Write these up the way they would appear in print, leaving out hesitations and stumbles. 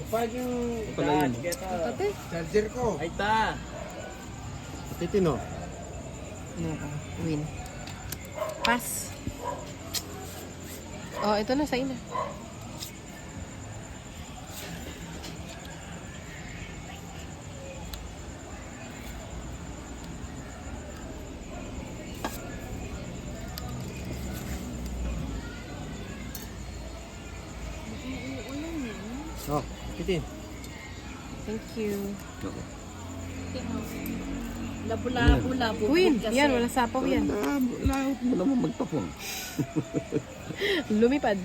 Pag yung charger ko. Ay ta. Titino. Ano ka? Win. Pass. Oh, ito na sa'yo na. Oh, titin. Thank you. Labo-labo. Win. Yan, wala sapaw yan. Wala mo magtapon. Lumipad.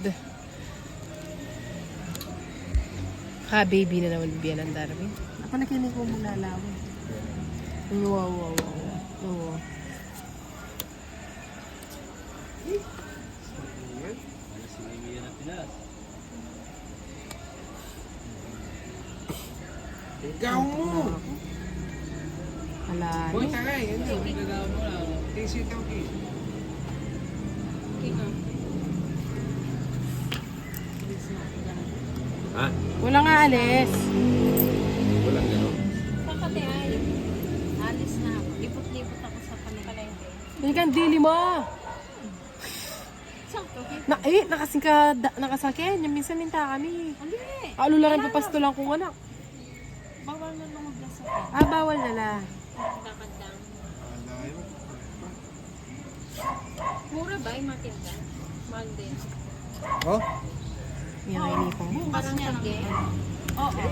Baby na naman biyan ang Darwin. Ako nakinig ko mula lawin. Wow. Oo. Ikaw mo. Ala. Boy, tagay. Ano? Tisip daw ki. Ha? Wala nga alis. Walang gano'n. Kakati ay. Alis na ako. Lipot-lipot ako sa palengke. Hindi kang dili mo. Sakto. Nakasakyan. Yung minsan minta kami. Hindi eh. Alula rin papasto lang kung anak. Bawal na lumabas sa akin. Bawal na la. Lakad lang. Mura ba yung matinda? Mahal din. Oh? Yan ay nipang mo. Parang hindi. Oo.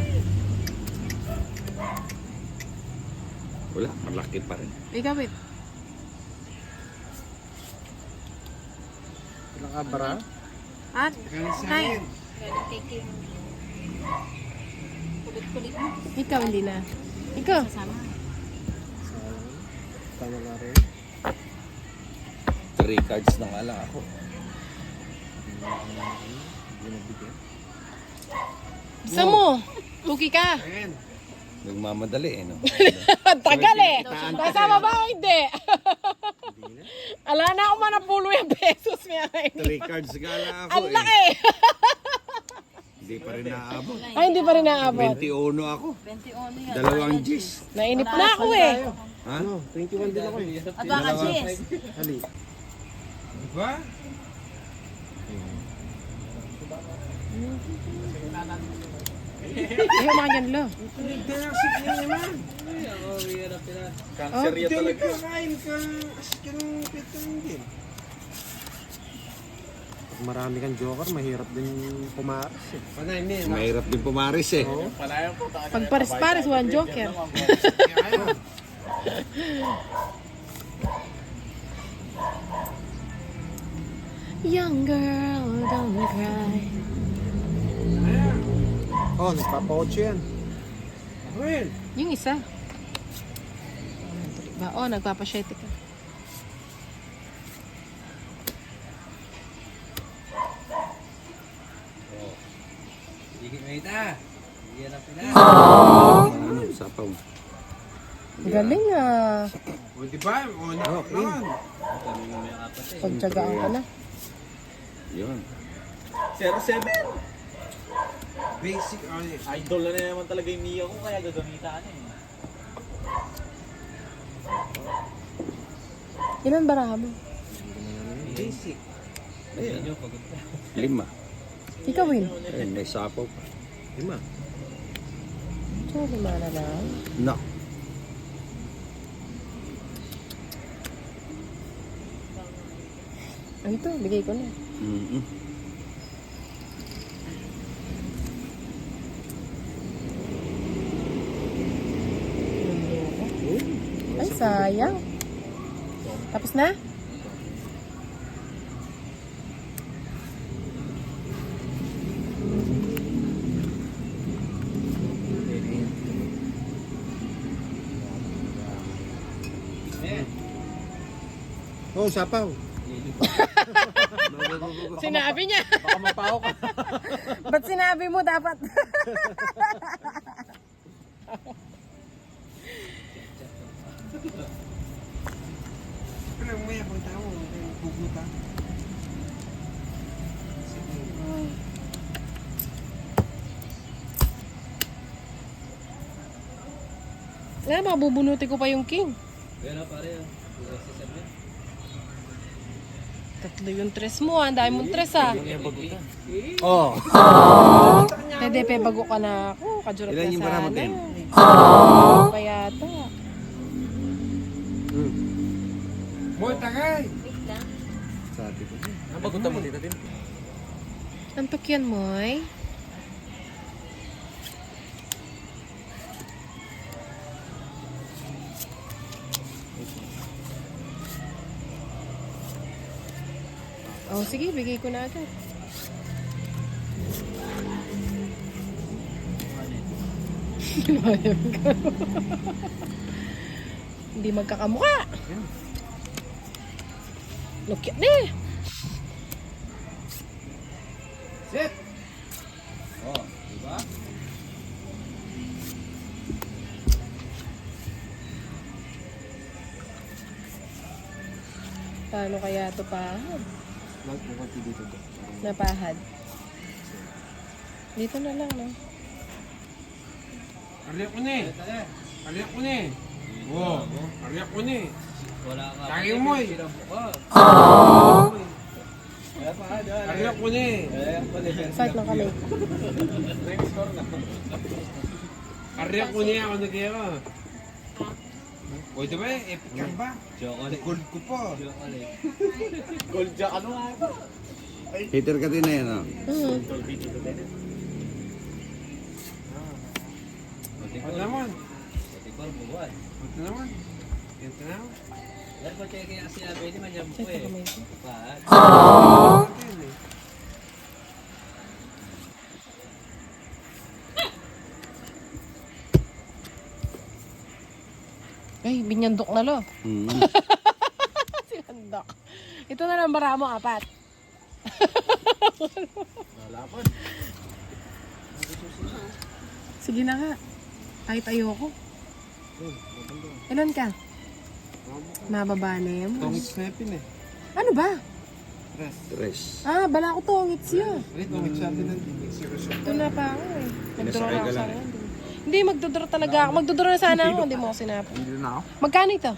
Wala, malaki pa rin. Ikaw, wait. Nakabara? At, hi. Galing taking. Kulit-kulit mo. Ikaw, hindi na. Ikaw. Kasama. Tama na rin. 3 cards na nga lang ako. Gusto mo? Tuki ka. Ayan. Nagmamadali eh, no? Tagal eh. Kasama ba o hindi? Ala na ako manapulo yung pesos niya. 3 cards nga lang ako Ang laki. Hindi pa rin naaabot. Ay, hindi pa rin naabot. 21 ako. 21 yan. Dalawang G's. Nainip na ako eh. Ha? Ano? 21 din ako eh. Abaka Jess. Hali. Diba? Ayaw mga yan lo. Pinagdasik niya naman. Cancer yan Hindi talaga. nagkakain ka. Asik ka ng pitang din. Pag marami kang joker, mahirap din pumaras eh. Panay niya. Mahirap din pumaris eh. Pag pares-pares, one joker. Kaya. Young girl, don't cry. Oh, nagpapa-8 yan. Ako yun. Yung isa. Ba? Oh, nagpapasyete ka. Ano, sapaw. Galing ah. O diba? O naman. Pagtsagaan ka na. Yun. 07. Basic ano eh. Idol na naman talaga yung Mia ko kaya gagamitan eh. Ilan baraha mo? Basic. Ayan. 5. Ikaw, Win. Ayun, may sapaw pa. 5. So, lima na lang. No. Ay, ito. Bigay ko na. Mm-mm. Ay, sayang. Tapos na? Oh, sapaw. Sinabi niya. Baka mapaho ka. Ba't sinabi mo dapat? Pero may akong tao. Pupunta. Kaya mabubunuti ko pa yung king. Yan na pare. Tatlo yung tres mo, ang dami mong tres ah. Oh. Pwede, bago ka na ako. Kajurat Ilan na yung sana. para mo, Tem? Pa yata. Boy, tagay! Wait lang. Sabi ko. Ang bagutan mo dito din. Antok yan, Moy. Oh, sige, bigay ko na agad. Hindi magkakamukha. Look at me. Sit! Oh, diba? Paano kaya ito pahad? Magpukunti dito. Napahad. Dito na lang, no? Ariyak ko na eh. Ariyak ko na eh. Oo. Ariyak ko na eh. Wala ka. Tagay mo eh. Kaya pa, dahil. Ariyak ko na eh. Fight lang kami. Next score na. Ariyak ko na eh. Ako nag-iwa. O diba eh, epic ka ba? Chocolate. Gold ko po. Chocolate. Gold jack ano nga? Hater ka din na yan, ah. Ano naman? Tikor buwan. Ano naman? Ito na. Yan po check kaya sinabi ni Manyam ko Check eh. na kami. Paad. Ito eh. Ay, binyandok na lo. Mm. Sinandok. Ito na lang bara mo, 4. Malaman. Sige na nga. Kahit ayoko. Ilan ka? Mababanem. Tongit snapin eh. Ano ba? Tres. Tres. Ah, bala ko tongits yun. Wait, tongit siya din ang seryoso. Ito na pa ako eh. Magdura Pinasakay ako ka sa lang. akin. Hindi, magdudura talaga ako. Magdudura na sana ako. Hindi mo ako sinabi. Hindi na ako. Magkano ito?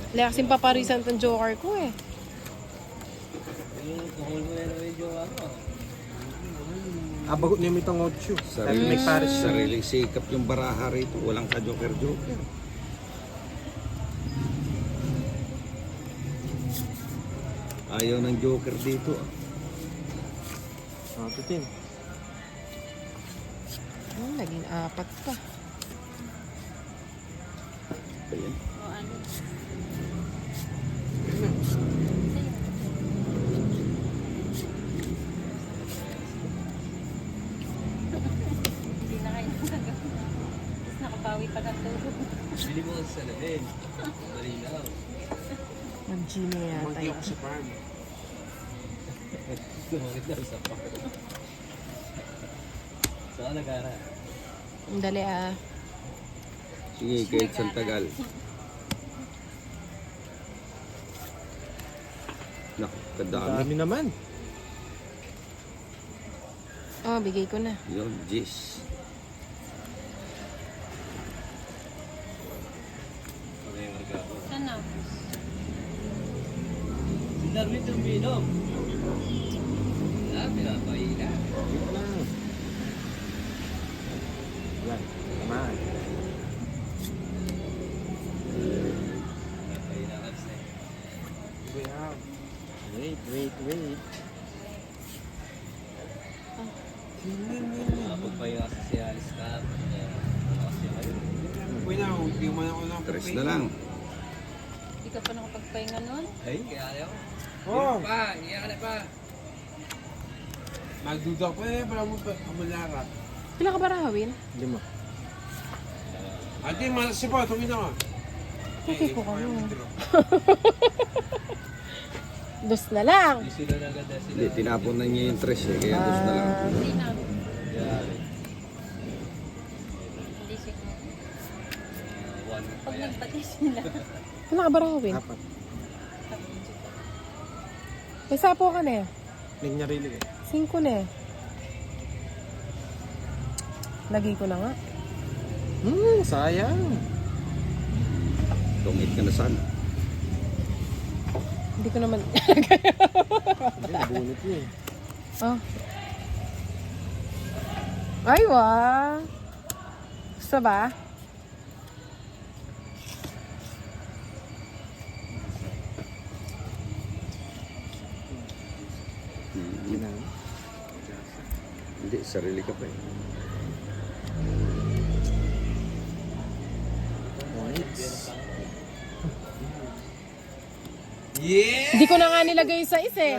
Wala kasing paparisan tong joker ko eh. Yung kuhol mo yan yung jowa mo. Bagot niya may tangod siya. Sabi may pares siya. Sariling sikap yung baraha rito. Walang ka-joker-joker. Ayaw ng joker dito, ah. Tutin. Naging 4 pa. Ayan. O ano? Hindi na kayo nagagawa. Tapos nakabawi pa ng tulog. Bili mo sa salamin. Marinaw. Mag-gym yata Monkey yun. ako sa farm. Sumakit na sa pa. Saan nag-ara? Dali ah. Sige, kahit saan tagal. Naku, kadami. Dami naman. Oh, bigay ko na. Yun, jeez. Saan na? Si Darwin Tumbino. Pinapahina. Dito lang. Yan. Tama. Pinapahina ka sa Wait. Pagpahinga kasi si Alice ka. Kasi kayo. Uy na, hindi mo na ako lang. Tres na lang. Hindi ka pa nakapagpahinga nun? Ay, kaya ayaw. Oh, Iyak na pa. magduda ko eh. Para mo pa kamalara. Kailan ka ba rahawin? Hindi mo. Ate, si pa. Tumina ka. Okay po kami. Dos na lang. Hindi sila naganda sila. Hindi, tinapon na niya yung tres eh. Kaya dos na lang. Hindi na. Yari. Hindi siguro. One pa Pag yan. nagpati sila. Kailan ka ba rahawin? 4. May sapo ka na eh. Linya-rili eh. 5 na eh. Lagay ko na nga. Sayang. Tumit ka na sana. Hindi ko naman... Hindi, nabunot niya eh. Oh. Ay, wow. Gusto ba? Hindi, sarili ka pa eh. Yeah! Hindi ko na nga nilagay sa isa eh.